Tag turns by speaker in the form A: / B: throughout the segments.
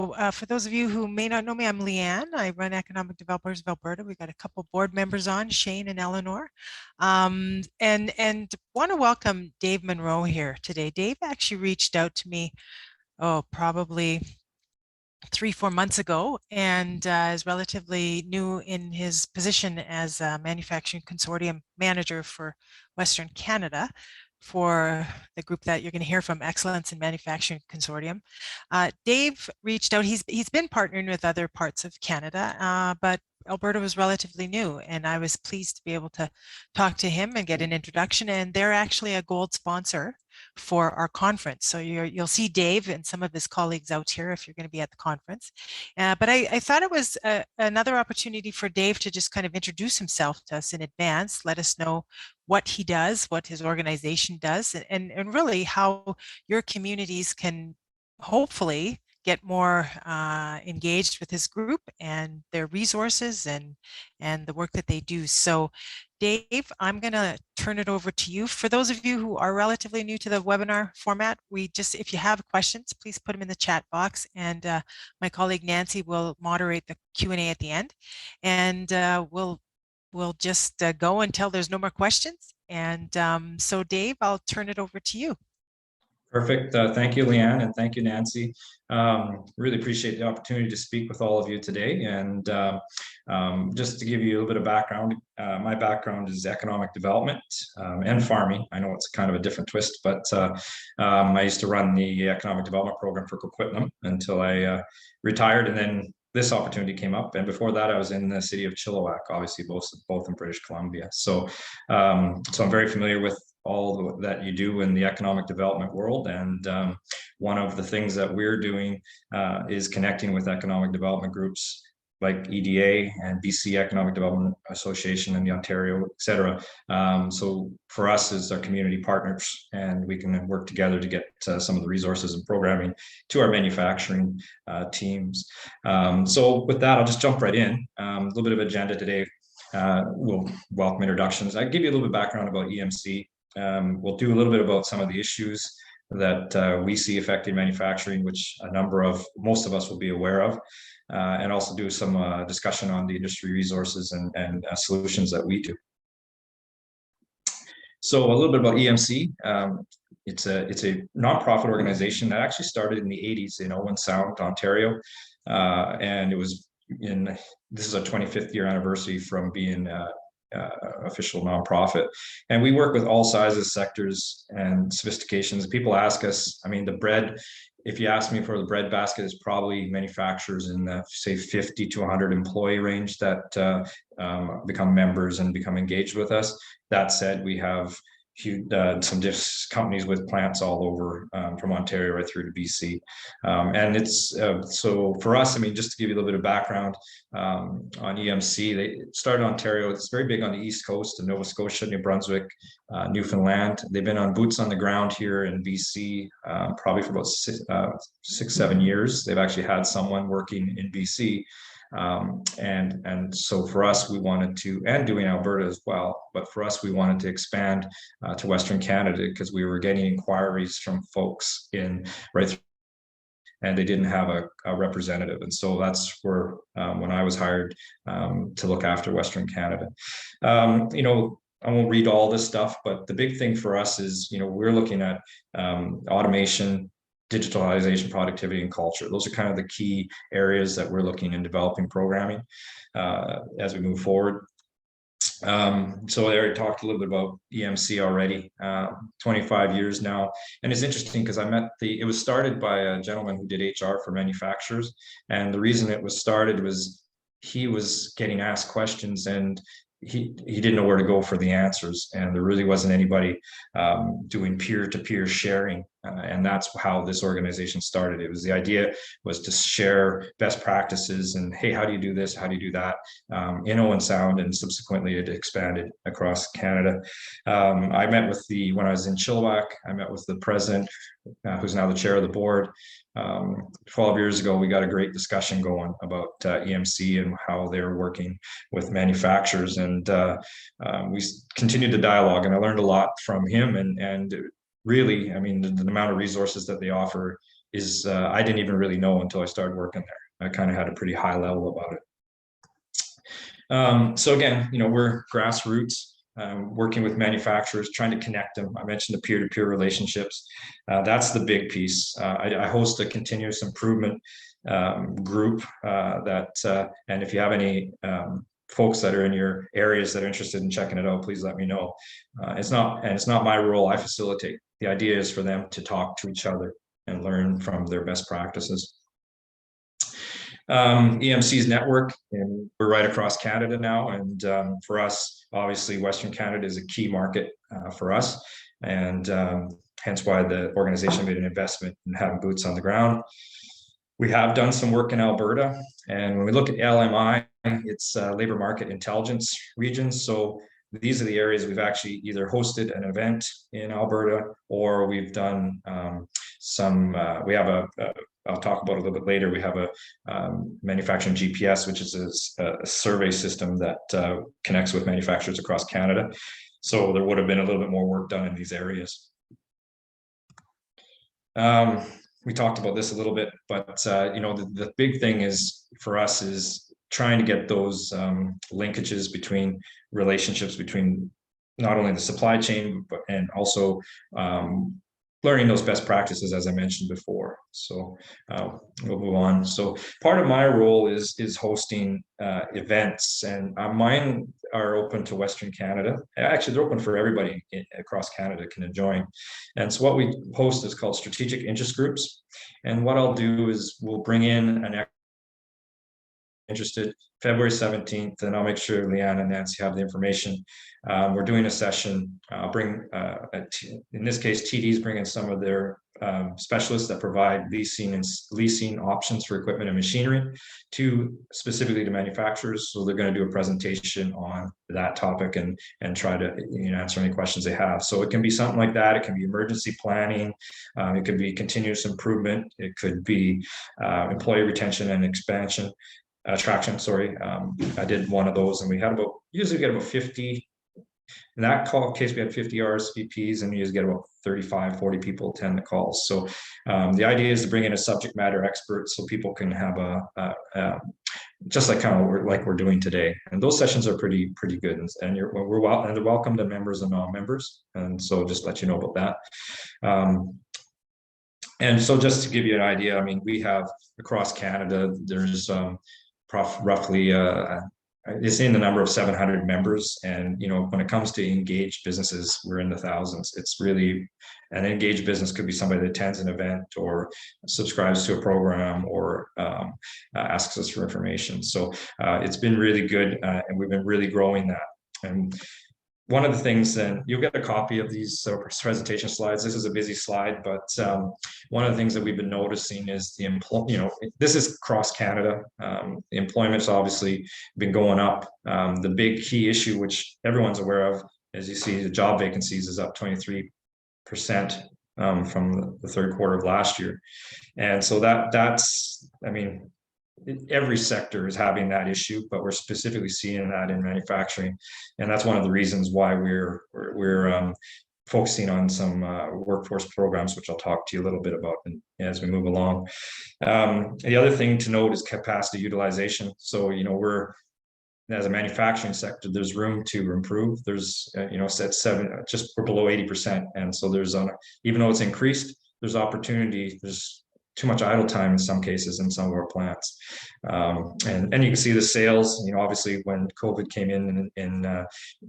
A: For those of you who may not know me, I'm Leanne. I run Economic Developers of Alberta. We've got a couple board members on, Shane and Eleanor. And want to welcome Dave Munro here today. Dave actually reached out to me, probably 3-4 months ago, and is relatively new in his position as a Manufacturing Consortium manager for Western Canada, for the group that you're going to hear from, Excellence in Manufacturing Consortium. Dave reached out. He's been partnering with other parts of Canada, but Alberta was relatively new, and I was pleased to be able to talk to him and get an introduction. And they're actually a gold sponsor for our conference. So you'll see Dave and some of his colleagues out here if you're going to be at the conference. But I thought it was another opportunity for Dave to just kind of introduce himself to us in advance, let us know what he does, what his organization does, and really how your communities can hopefully get more engaged with his group and their resources and the work that they do. So Dave, I'm going to turn it over to you. For those of you who are relatively new to the webinar format, if you have questions, please put them in the chat box, and my colleague Nancy will moderate the Q&A at the end, and we'll just go until there's no more questions. And so Dave, I'll turn it over to you.
B: Perfect. Thank you, Leanne, and thank you, Nancy. Really appreciate the opportunity to speak with all of you today. And just to give you a little bit of background, my background is economic development and farming. I know it's kind of a different twist, but I used to run the economic development program for Coquitlam until I retired, and then this opportunity came up. And before that, I was in the city of Chilliwack, obviously both in British Columbia. So I'm very familiar with all that you do in the economic development world. And one of the things that we're doing is connecting with economic development groups like EDA and BC Economic Development Association and the Ontario, et cetera. So for us as our community partners, and we can work together to get some of the resources and programming to our manufacturing teams. So with that, I'll just jump right in. A little bit of agenda today. We'll welcome introductions. I'll give you a little bit of background about EMC. We'll do a little bit about some of the issues that we see affecting manufacturing, which most of us will be aware of, and also do some discussion on the industry resources and solutions that we do. So a little bit about EMC. It's a nonprofit organization that actually started in the 80s in Owen Sound, Ontario, and this is our 25th year anniversary from being official nonprofit. And we work with all sizes, sectors, and sophistications. People ask us, I mean, the bread, if you ask me for the bread basket, is probably manufacturers in the, say, 50 to 100 employee range that become members and become engaged with us. That said, we have some companies with plants all over, from Ontario right through to BC. And it's so for us, I mean, just to give you a little bit of background on EMC, they started in Ontario. It's very big on the East Coast in Nova Scotia, New Brunswick, Newfoundland. They've been on boots on the ground here in BC probably for about 6-7 years. They've actually had someone working in BC. And so for us, we wanted to, and doing Alberta as well, but for us, we wanted to expand to Western Canada because we were getting inquiries from folks and they didn't have a representative. And so that's where, when I was hired to look after Western Canada, I won't read all this stuff, but the big thing for us is, we're looking at automation, digitalization, productivity, and culture. Those are kind of the key areas that we're looking in developing programming as we move forward. So I already talked a little bit about EMC already, 25 years now. And it's interesting because it was started by a gentleman who did HR for manufacturers. And the reason it was started was he was getting asked questions and he didn't know where to go for the answers, and there really wasn't anybody doing peer-to-peer sharing, and that's how this organization started. The idea was to share best practices and, hey, how do you do this, how do you do that, in Owen Sound, and subsequently it expanded across Canada. When I was in Chilliwack, I met with the president, who's now the chair of the board. 12 years ago, we got a great discussion going about EMC and how they're working with manufacturers, and we continued the dialogue, and I learned a lot from him, and really, I mean, the amount of resources that they offer I didn't even really know until I started working there. I kind of had a pretty high level about it. So again, we're grassroots, working with manufacturers, trying to connect them. I mentioned the peer-to-peer relationships. That's the big piece. I host a continuous improvement group and if you have any folks that are in your areas that are interested in checking it out, please let me know. It's not my role. I facilitate. The idea is for them to talk to each other and learn from their best practices. EMC's network, and we're right across Canada now. And for us, obviously, Western Canada is a key market for us. And hence why the organization made an investment in having boots on the ground. We have done some work in Alberta. And when we look at LMI, it's labor market intelligence regions. So these are the areas we've actually either hosted an event in Alberta, or we've done we have I'll talk about it a little bit later. We have a manufacturing GPS, which is a survey system that connects with manufacturers across Canada. So there would have been a little bit more work done in these areas. We talked about this a little bit, but the big thing is for us is trying to get those linkages between relationships between not only the supply chain, but and also learning those best practices, as I mentioned before. So we'll move on. So part of my role is hosting events, and mine are open to Western Canada. Actually, they're open for everybody across Canada can join. And so what we host is called strategic interest groups. And what I'll do is we'll bring in an interested February 17th, and I'll make sure Leanne and Nancy have the information. We're doing a session. I'll bring, in this case, TD's bringing some of their specialists that provide leasing options for equipment and machinery specifically to manufacturers. So they're going to do a presentation on that topic and try to answer any questions they have. So it can be something like that. It can be emergency planning. It could be continuous improvement. It could be employee retention and attraction. I did one of those, and we had usually get about 50. In that case, we had 50 RSVPs, and we usually get about 35, 40 people attend the calls. So the idea is to bring in a subject matter expert so people can have just like kind of like we're doing today. And those sessions are pretty good, and they're welcome to members and non-members. And so just let you know about that. And so just to give you an idea, I mean, we have across Canada, there's roughly it's in the number of 700 members. And when it comes to engaged businesses, we're in the thousands. It's really an engaged business could be somebody that attends an event or subscribes to a program or asks us for information. So it's been really good, and we've been really growing that. And one of the things, and you'll get a copy of these presentation slides. This is a busy slide, but one of the things that we've been noticing is this is across Canada. The employment's obviously been going up. The big key issue, which everyone's aware of, as you see, the job vacancies is up 23% from the third quarter of last year. And so that's, I mean, every sector is having that issue, but we're specifically seeing that in manufacturing, and that's one of the reasons why we're focusing on some workforce programs, which I'll talk to you a little bit about as we move along. The other thing to note is capacity utilization. So we're, as a manufacturing sector, there's room to improve. There's we're below 80%, and so there's even though it's increased, there's opportunity. There's too much idle time in some cases in some of our plants. And you can see the sales, obviously when COVID came in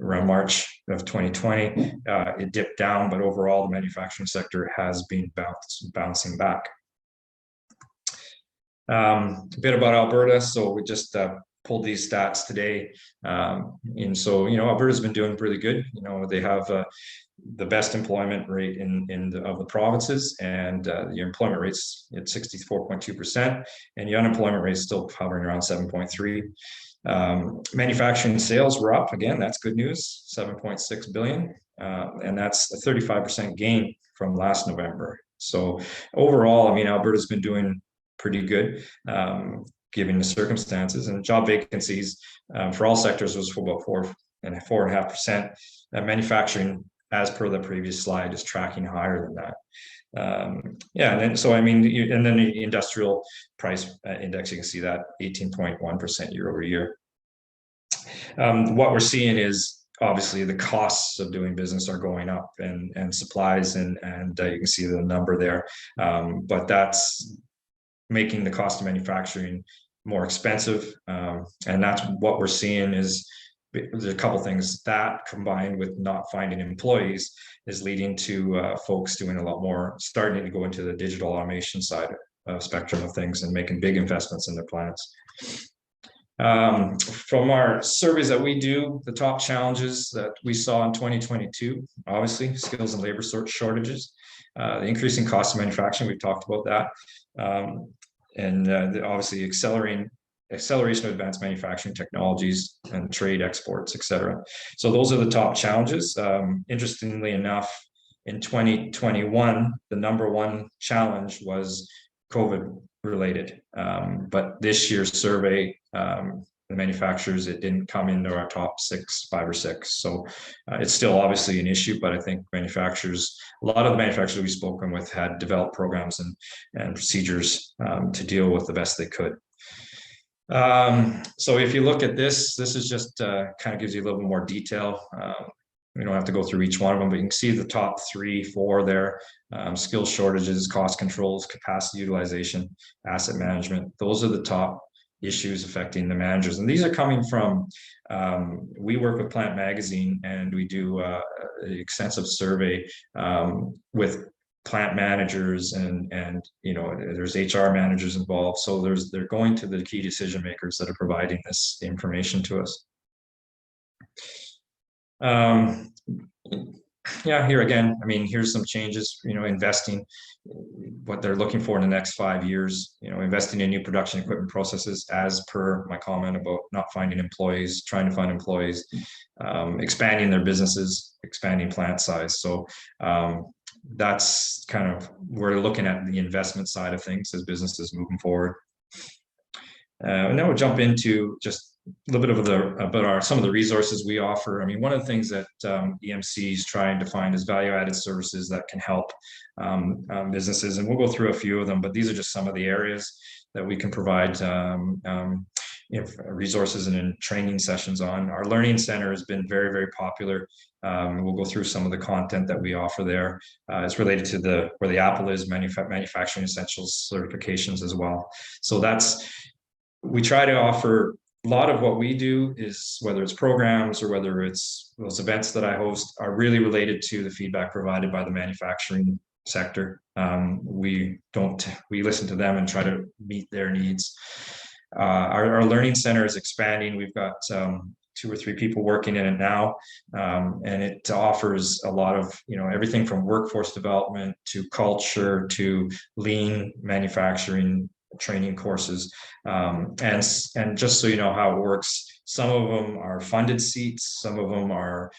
B: around March of 2020, it dipped down, but overall the manufacturing sector has been bouncing back. A bit about Alberta. So we just pulled these stats today. And so, Alberta's been doing really good. They have the best employment rate of the provinces, and your employment rate's at 64.2%, and your unemployment rate is still hovering around 7.3. Manufacturing sales were up again. That's good news, 7.6 billion, and that's a 35% gain from last November. So overall, I mean, Alberta's been doing pretty good, given the circumstances. And job vacancies for all sectors was for about 4.5%. Manufacturing, as per the previous slide, is tracking higher than that. Yeah, and then so I mean, and then the industrial price index, you can see that 18.1% year over year. What we're seeing is obviously the costs of doing business are going up, and supplies, and you can see the number there, but that's making the cost of manufacturing more expensive, and that's what we're seeing is there's a couple things that combined with not finding employees is leading to folks doing a lot more, starting to go into the digital automation side of spectrum of things and making big investments in their plants. From our surveys that we do, the top challenges that we saw in 2022, obviously skills and labor shortages, the increasing cost of manufacturing, we've talked about that, and obviously acceleration of advanced manufacturing technologies and trade exports, et cetera. So those are the top challenges. Interestingly enough, in 2021, the number one challenge was COVID related. But this year's survey, the manufacturers, it didn't come into our top 5 or 6. So it's still obviously an issue, but I think manufacturers, a lot of the manufacturers we've spoken with had developed programs and procedures to deal with the best they could. So if you look at this is just kind of gives you a little bit more detail. We don't have to go through each one of them, but you can see the top 3, 4 there. Skill shortages, cost controls, capacity utilization, asset management. Those are the top issues affecting the managers. And these are coming from, we work with Plant Magazine, and we do an extensive survey with plant managers, and there's HR managers involved. So they're going to the key decision makers that are providing this information to us. Yeah, here again, I mean, here's some changes, investing, what they're looking for in the next 5 years, investing in new production equipment processes, as per my comment about not finding employees, trying to find employees, expanding their businesses, expanding plant size. So that's kind of, we're looking at the investment side of things as businesses moving forward. And then we'll jump into just a little bit about some of the resources we offer. I mean, one of the things that EMC is trying to find is value-added services that can help businesses, and we'll go through a few of them, but these are just some of the areas that we can provide resources and training sessions on. Our Learning Center has been very, very popular. We'll go through some of the content that we offer there. It's related to where the Apple is, manufacturing essentials certifications as well. So we try to offer. A lot of what we do is, whether it's programs or whether it's those events that I host, are really related to the feedback provided by the manufacturing sector. We listen to them and try to meet their needs. Our Learning Center is expanding. We've got 2 or 3 people working in it now, and it offers a lot of everything from workforce development to culture to lean manufacturing training courses, and just so you know how it works, some of them are funded seats, some of them are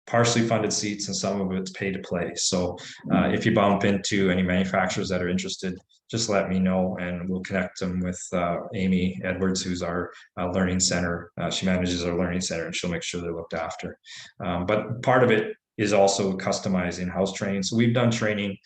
B: partially funded seats, and some of it's pay to play. So if you bump into any manufacturers that are interested, just let me know, and we'll connect them with Amy Edwards, who's our Learning Center. She manages our Learning Center, and she'll make sure they're looked after. But part of it is also customizing house training. So we've done training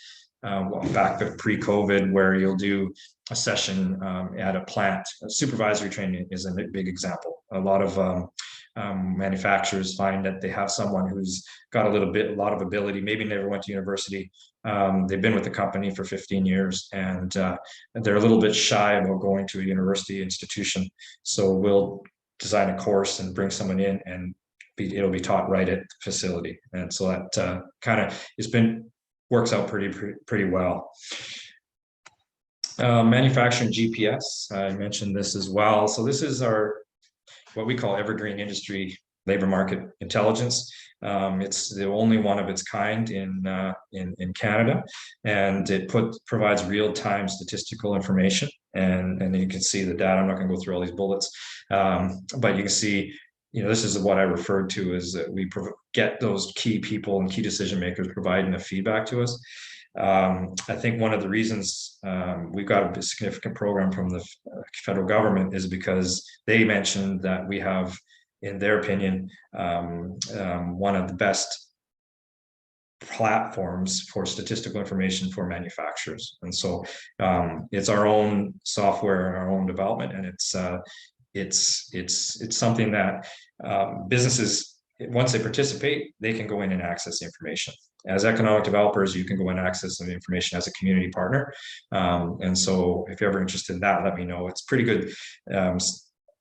B: back pre-COVID, where you'll do a session at a plant. Supervisory training is a big example. A lot of manufacturers find that they have someone who's got a lot of ability, maybe never went to university. They've been with the company for 15 years, and they're a little bit shy about going to a university institution. So we'll design a course and bring someone in, and it'll be taught right at the facility. And so that kind of works out pretty well. Manufacturing GPS, I mentioned this as well. So this is what we call evergreen industry labor market intelligence. It's the only one of its kind in Canada, and it provides real-time statistical information. And you can see the data. I'm not going to go through all these bullets, but you can see. This is what I referred to as that we get those key people and key decision makers providing the feedback to us. I think one of the reasons we've got a significant program from the federal government is because they mentioned that we have, in their opinion, one of the best platforms for statistical information for manufacturers. And so it's our own software, our own development, and it's something that businesses, once they participate, they can go in and access the information. As economic developers, you can go and access some information as a community partner. And so if you're ever interested in that, let me know. It's pretty good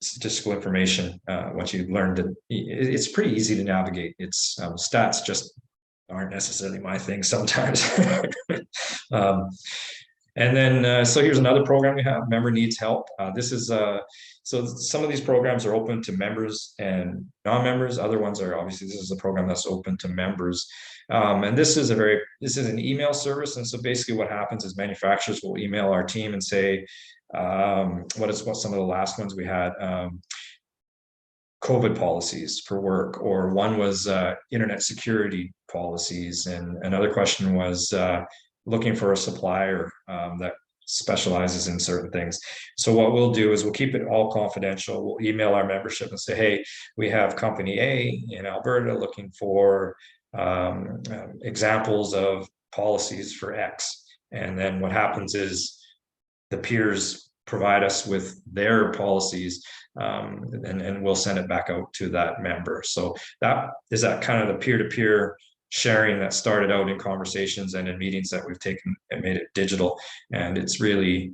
B: statistical information. Once you've learned it, it's pretty easy to navigate. It's stats just aren't necessarily my thing sometimes. And then, so here's another program we have, Member Needs Help. This is, so some of these programs are open to members and non-members. Other ones are, obviously, this is a program that's open to members. And this is an email service. And so basically what happens is manufacturers will email our team and say, what some of the last ones we had, COVID policies for work, or one was internet security policies. And another question was looking for a supplier that specializes in certain things. So what we'll do is we'll keep it all confidential. We'll email our membership and say, hey, we have company A in Alberta looking for examples of policies for X. And then what happens is the peers provide us with their policies, and we'll send it back out to that member. So that kind of the peer-to-peer sharing that started out in conversations and in meetings that we've taken and made it digital. And it's really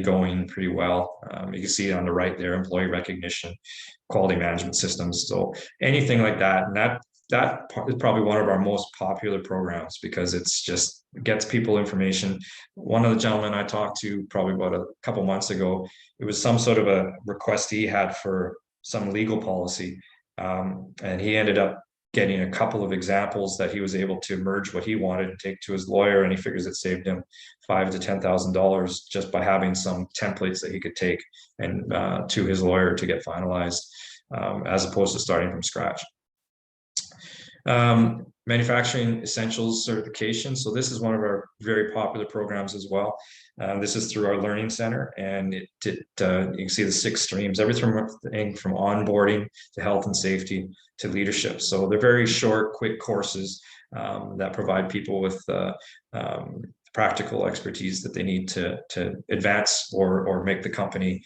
B: going pretty well. You can see on the right there, employee recognition, quality management systems. So anything like that, and that is probably one of our most popular programs because it's just gets people information. One of the gentlemen I talked to probably about a couple months ago, it was some sort of a request he had for some legal policy. And he ended up getting a couple of examples that he was able to merge what he wanted and take to his lawyer. And he figures it saved him $5,000 to $10,000 just by having some templates that he could take and to his lawyer to get finalized, as opposed to starting from scratch. Manufacturing Essentials Certification. So this is one of our very popular programs as well. This is through our Learning Center, and you can see the 6 streams, everything from onboarding to health and safety to leadership. So they're very short, quick courses that provide people with practical expertise that they need to advance or make the company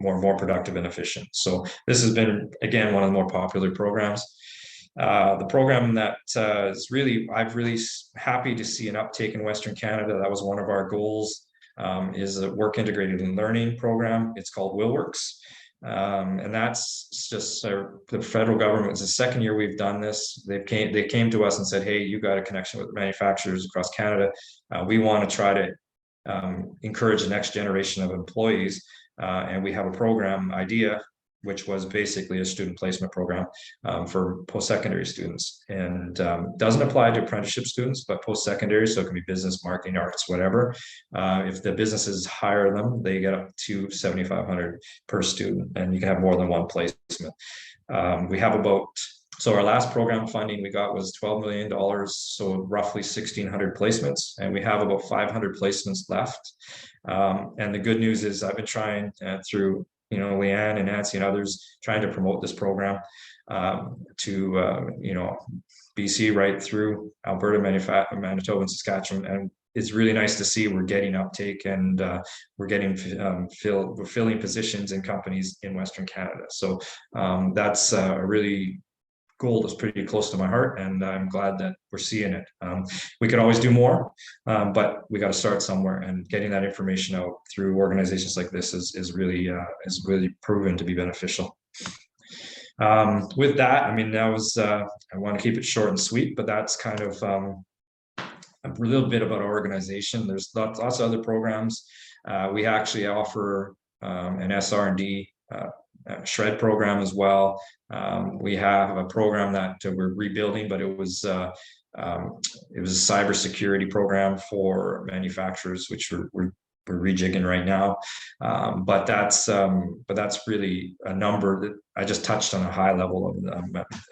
B: more productive and efficient. So this has been, again, one of the more popular programs. The program that is really, I'm really happy to see an uptake in Western Canada. That was one of our goals, is a work integrated in learning program. It's called WillWorks. And that's just the federal government. It's the second year we've done this. They came to us and said, hey, you got a connection with manufacturers across Canada. We want to try to encourage the next generation of employees. And we have a program idea, which was basically a student placement program for post-secondary students, and doesn't apply to apprenticeship students, but post-secondary, so it can be business, marketing, arts, whatever. If the businesses hire them, they get up to $7,500 per student, and you can have more than one placement. We have so our last program funding we got was $12 million, so roughly 1,600 placements, and we have about 500 placements left. And the good news is I've been trying through Leanne and Nancy and others trying to promote this program to BC right through Alberta, Manitoba, and Saskatchewan, and it's really nice to see we're getting uptake, and we're getting we're filling positions in companies in Western Canada. So that's a really goal that's pretty close to my heart, and I'm glad that we're seeing it. We could always do more, but we got to start somewhere, and getting that information out through organizations like this is really proven to be beneficial. With that, I mean, that was I want to keep it short and sweet, but that's kind of a little bit about our organization. There's lots of other programs. We actually offer an SR&D shred program as well. We have a program that we're rebuilding, but it was a cybersecurity program for manufacturers, which we're we're rejigging right now. But that's really a number that I just touched on a high level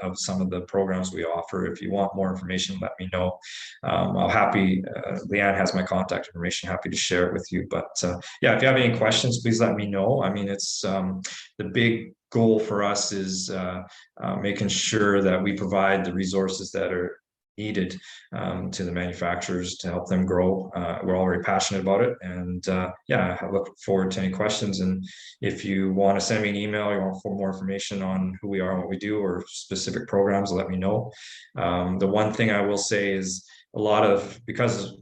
B: of some of the programs we offer. If you want more information, let me know. Leanne has my contact information, happy to share it with you. But yeah, if you have any questions, please let me know. I mean, it's the big goal for us is making sure that we provide the resources that are needed to the manufacturers to help them grow. We're all very passionate about it, and yeah, I look forward to any questions. And if you want to send me an email or want for more information on who we are and what we do or specific programs, let me know. The one thing I will say is because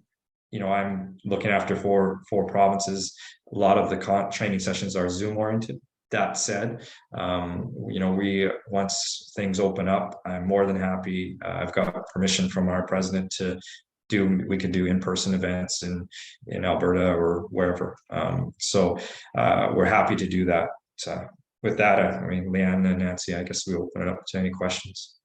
B: I'm looking after four provinces, a lot of the training sessions are Zoom oriented. That said, once things open up, I'm more than happy. I've got permission from our president we could do in-person events in Alberta or wherever. So we're happy to do that. With that, I mean, Leanne and Nancy, I guess we open it up to any questions.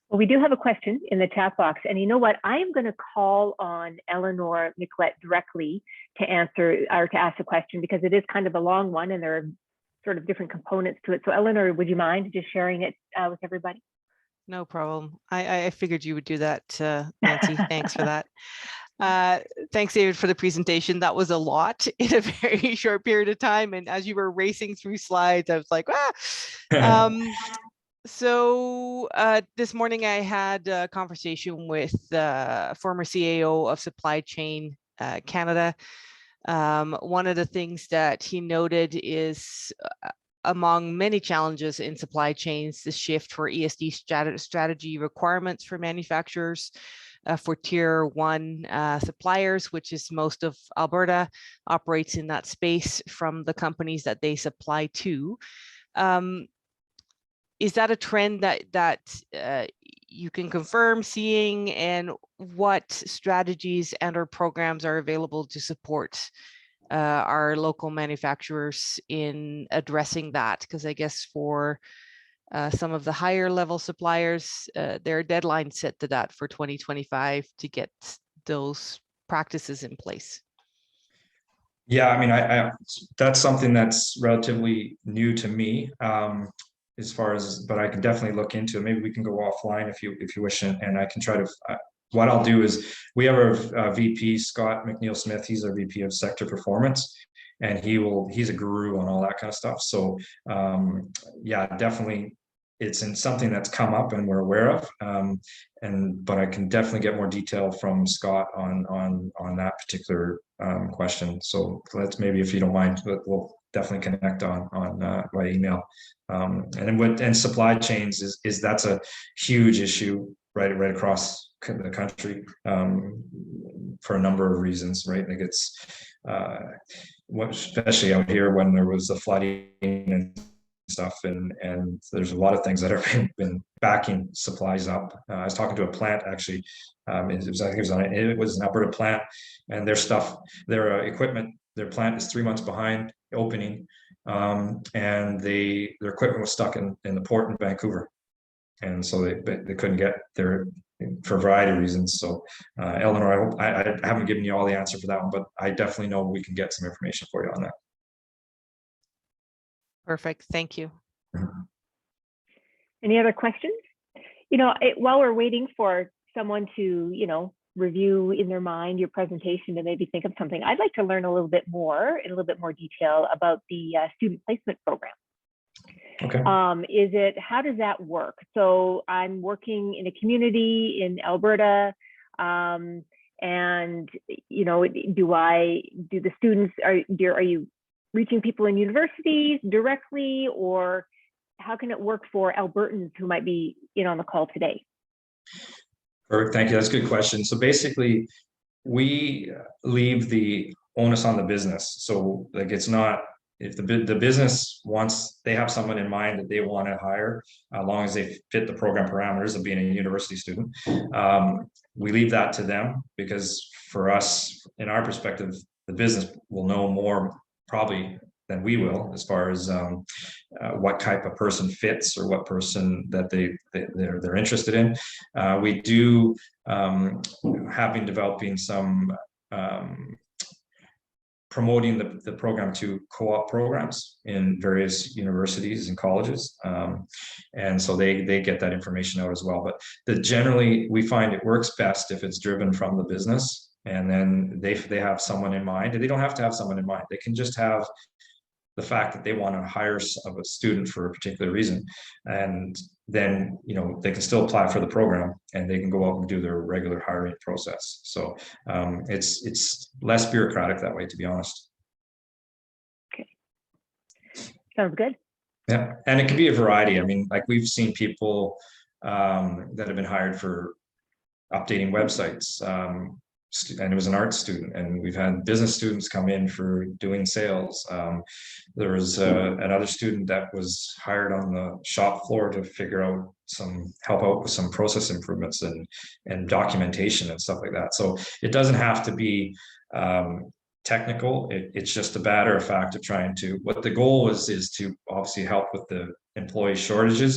C: Well, we do have a question in the chat box, and you know what? I am going to call on Eleanor Nicolette directly to answer or to ask a question, because it is kind of a long one and there are sort of different components to it. So Eleanor, would you mind just sharing it with everybody?
D: No problem. I figured you would do that, Nancy. Thanks for that. Thanks, David, for the presentation. That was a lot in a very short period of time. And as you were racing through slides, I was like, So this morning I had a conversation with former CAO of Supply Chain Canada. One of the things that he noted is among many challenges in supply chains, the shift for ESG strategy requirements for manufacturers for tier 1 suppliers, which is most of Alberta, operates in that space from the companies that they supply to. Is that a trend that you can confirm seeing, and what strategies and or programs are available to support our local manufacturers in addressing that? Because I guess for some of the higher level suppliers, there are deadlines set to that for 2025 to get those practices in place.
B: Yeah, I mean, that's something that's relatively new to me. But I can definitely look into it. Maybe we can go offline if you wish, and I can try to. What I'll do is we have our VP Scott McNeil Smith. He's our VP of Sector Performance, and he's a guru on all that kind of stuff. So yeah, definitely, it's in something that's come up and we're aware of. But I can definitely get more detail from Scott on that particular question. So let's, maybe if you don't mind, we'll definitely connect on by email. And supply chains is that's a huge issue right across the country for a number of reasons, right? Like it's especially out here when there was the flooding and stuff, and there's a lot of things that have been backing supplies up. I was talking to a plant actually. It was an Alberta plant, and their equipment, their plant is 3 months behind opening, and their equipment was stuck in the port in Vancouver, and so they couldn't get there for a variety of reasons. So Eleanor, I haven't given you all the answer for that one, but I definitely know we can get some information for you on that.
D: Perfect. Thank you.
C: Any other questions? While we're waiting for someone to, review in their mind your presentation and maybe think of something, I'd like to learn a little bit more, in a little bit more detail about the student placement program.
B: Okay.
C: How does that work? So I'm working in a community in Alberta, and do the students, are you reaching people in universities directly, or how can it work for Albertans who might be on the call today?
B: Perfect, thank you. That's a good question. So basically, we leave the onus on the business. So like, it's not, if the business wants, they have someone in mind that they want to hire, as long as they fit the program parameters of being a university student, we leave that to them, because for us, in our perspective, the business will know more probably than we will, as far as what type of person fits, or what person that they're interested in. We do have been developing some promoting the program to co-op programs in various universities and colleges. And so they get that information out as well. But generally, we find it works best if it's driven from the business, and then they have someone in mind. And they don't have to have someone in mind. They can just have the fact that they want to hire a student for a particular reason, and then they can still apply for the program, and they can go out and do their regular hiring process. So it's less bureaucratic that way, to be honest.
C: Okay, sounds good.
B: Yeah, and it can be a variety. I mean, like we've seen people that have been hired for updating websites. And it was an art student, and we've had business students come in for doing sales. There was another student that was hired on the shop floor to help out with some process improvements and documentation and stuff like that. So it doesn't have to be technical. It's just a matter of fact of trying to, what the goal is to obviously help with the employee shortages,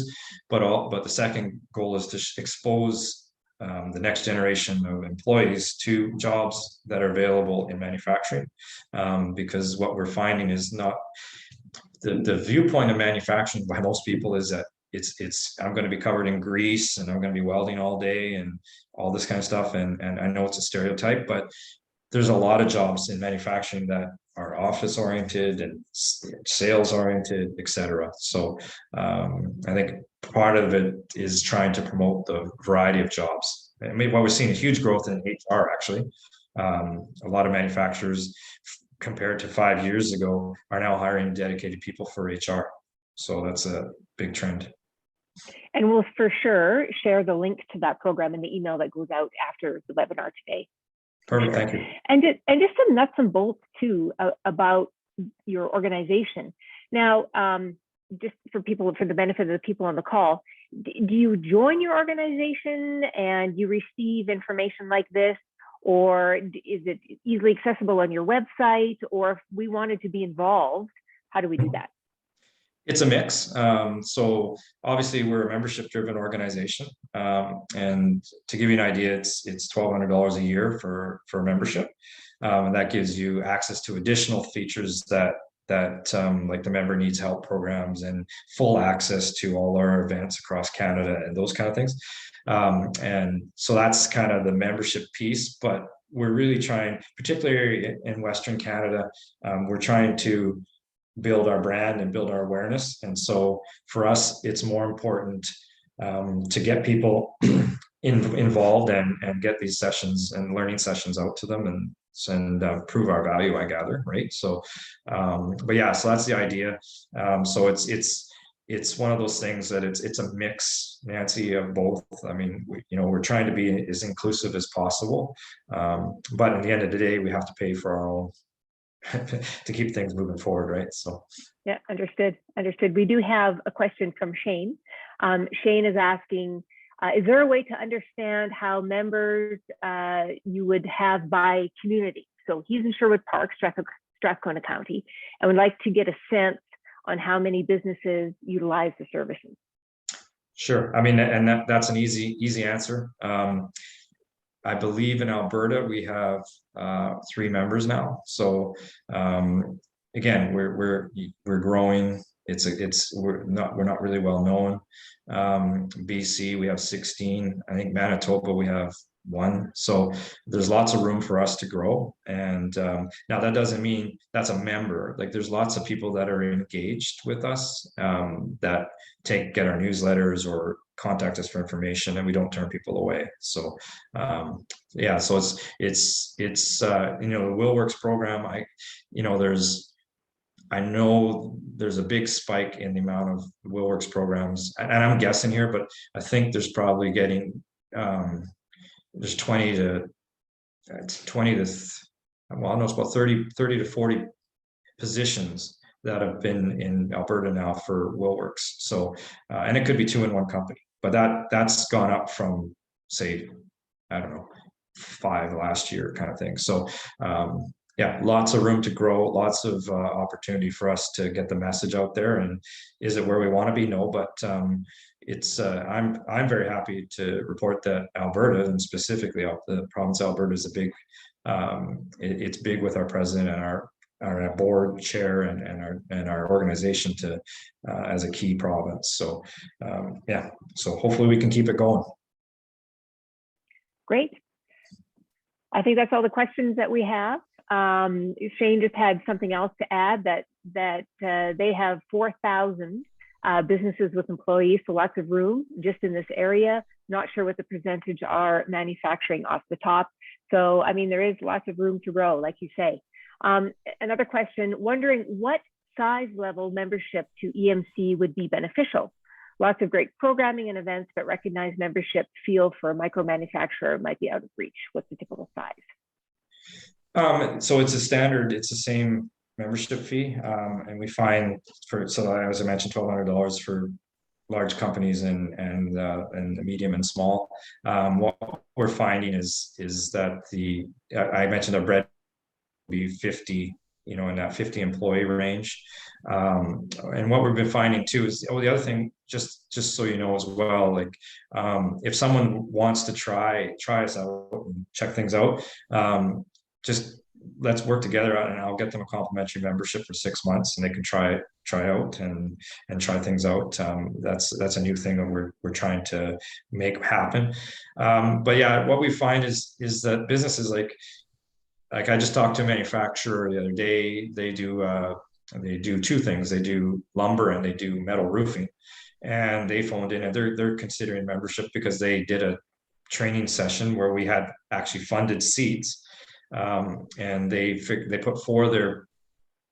B: but the second goal is to expose the next generation of employees to jobs that are available in manufacturing, because what we're finding is not the viewpoint of manufacturing by most people is that it's I'm going to be covered in grease and I'm going to be welding all day and all this kind of stuff, and I know it's a stereotype, but there's a lot of jobs in manufacturing that are office oriented and sales oriented, etc. So I think part of it is trying to promote the variety of jobs. I mean, what we're seeing a huge growth in HR, actually. A lot of manufacturers, compared to 5 years ago, are now hiring dedicated people for HR. So that's a big trend.
C: And we'll for sure share the link to that program in the email that goes out after the webinar today.
B: Perfect, thank you.
C: And just some nuts and bolts too about your organization. Now, just for the benefit of the people on the call, do you join your organization and you receive information like this, or is it easily accessible on your website? Or if we wanted to be involved, how do we do that?
B: It's a mix. So obviously we're a membership-driven organization, and to give you an idea, it's $1,200 a year for membership, and that gives you access to additional features that like the member needs help programs and full access to all our events across Canada and those kind of things. And so that's kind of the membership piece, but we're really trying, particularly in Western Canada, we're trying to build our brand and build our awareness. And so for us, it's more important to get people involved and get these sessions and learning sessions out to them and prove our value, I gather, right? So, but yeah, so that's the idea. So it's one of those things that it's a mix, Nancy, of both. I mean, we're trying to be as inclusive as possible, but at the end of the day, we have to pay for our own to keep things moving forward, right? So
C: yeah, understood. We do have a question from Shane. Shane is asking, is there a way to understand how members you would have by community? So he's in Sherwood Park, Strathcona County, and would like to get a sense on how many businesses utilize the services. Sure.
B: I mean, and that's an easy answer. I believe in Alberta we have 3 members now. So again, we're growing. We're not really well known. BC we have 16. I think Manitoba we have 1. So there's lots of room for us to grow. And now that doesn't mean that's a member. Like there's lots of people that are engaged with us that get our newsletters or contact us for information, and we don't turn people away. So yeah, so it's the WillWorks program. I know there's a big spike in the amount of WillWorks programs, and I'm guessing here, but I think there's probably getting there's 20 to well, I know it's about 30 to 40 positions that have been in Alberta now for WillWorks. So and it could be 2 in one company, but that's gone up from, say, I don't know, 5 last year kind of thing. So yeah, lots of room to grow, lots of opportunity for us to get the message out there. And is it where we want to be? No, but it's I'm very happy to report that Alberta, and specifically the province of Alberta, is a big it's big with our president and our our board chair and our organization to as a key province. So yeah, so hopefully we can keep it going.
C: Great. I think that's all the questions that we have. Shane just had something else to add, that they have 4,000 businesses with employees, so lots of room just in this area. Not sure what the percentage are manufacturing off the top. So, I mean, there is lots of room to grow, like you say. Another question, wondering what size level membership to EMC would be beneficial? Lots of great programming and events, but recognized membership feel for a micro manufacturer might be out of reach. What's the typical size?
B: So it's a standard, it's the same membership fee. And we find so as I mentioned, $1,200 for large companies and the medium and small. What we're finding is that I mentioned a bread be 50, in that 50 employee range. And what we've been finding too is, the other thing, just so you know as well, like if someone wants to try us out and check things out, just let's work together and I'll get them a complimentary membership for 6 months and they can try out and try things out. That's a new thing that we're trying to make happen. But yeah, what we find is that businesses like I just talked to a manufacturer the other day. They do two things. They do lumber and they do metal roofing, and they phoned in and they're considering membership because they did a training session where we had actually funded seats, and they put 4 of their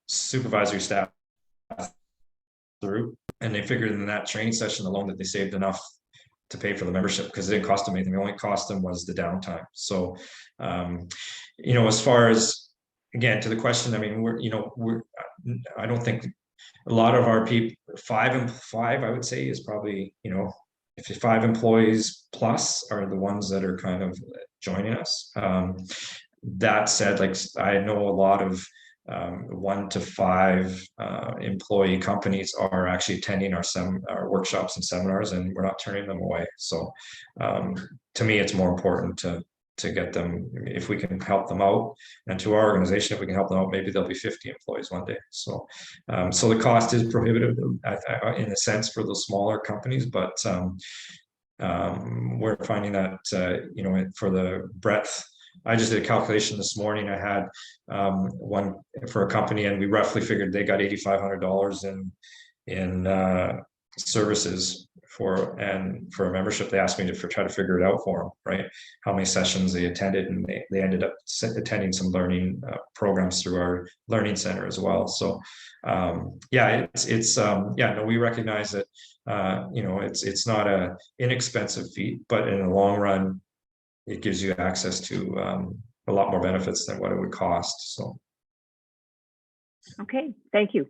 B: supervisory staff through, and they figured in that training session alone that they saved enough to pay for the membership because it didn't cost them anything. The only cost them was the downtime. So, as far as, again, to the question, I mean, I don't think a lot of our people, 5 and 5, I would say is probably, if 5 employees plus are the ones that are kind of joining us. That said, like I know a lot of 1 to 5 employee companies are actually attending our workshops and seminars, and we're not turning them away. So to me, it's more important to get them, if we can help them out, and to our organization, if we can help them out, maybe there'll be 50 employees one day. So so the cost is prohibitive in a sense for those smaller companies, but we're finding that for the breadth. I just did a calculation this morning. I had one for a company, and we roughly figured they got $8,500 in services for a membership. They asked me to try to figure it out for them, right? How many sessions they attended, and they ended up attending some learning programs through our learning center as well. So yeah, we recognize that it's not a inexpensive fee, but in the long run, it gives you access to a lot more benefits than what it would cost. So,
C: okay, thank you.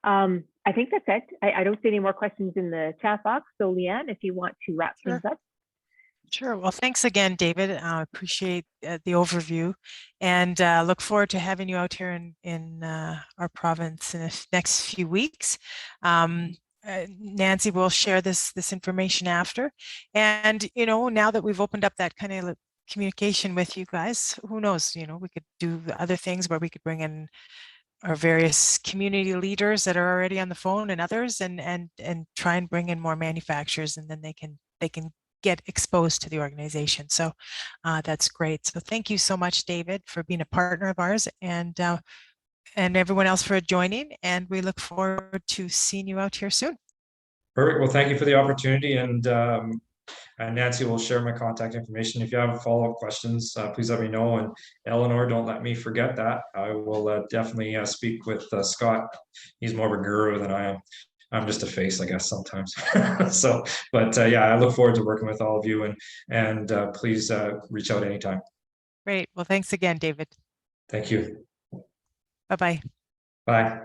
C: I think that's it. I don't see any more questions in the chat box. So, Leanne, if you want to wrap things up.
A: Sure. Well, thanks again, David. Appreciate the overview, and look forward to having you out here in our province in the next few weeks. Nancy will share this information after, and now that we've opened up that kind of communication with you guys, who knows, we could do other things where we could bring in our various community leaders that are already on the phone and others, and try and bring in more manufacturers, and then they can get exposed to the organization. So that's great. So thank you so much, David, for being a partner of ours, and everyone else for joining, and we look forward to seeing you out here soon.
B: Perfect. Well, thank you for the opportunity, and Nancy will share my contact information. If you have follow-up questions, please let me know, and Eleanor, don't let me forget that. I will definitely speak with Scott. He's more of a guru than I am. I'm just a face, I guess, sometimes. So, but yeah, I look forward to working with all of you, and please reach out anytime.
A: Great. Well, thanks again, David.
B: Thank you.
A: Bye-bye.
B: Bye.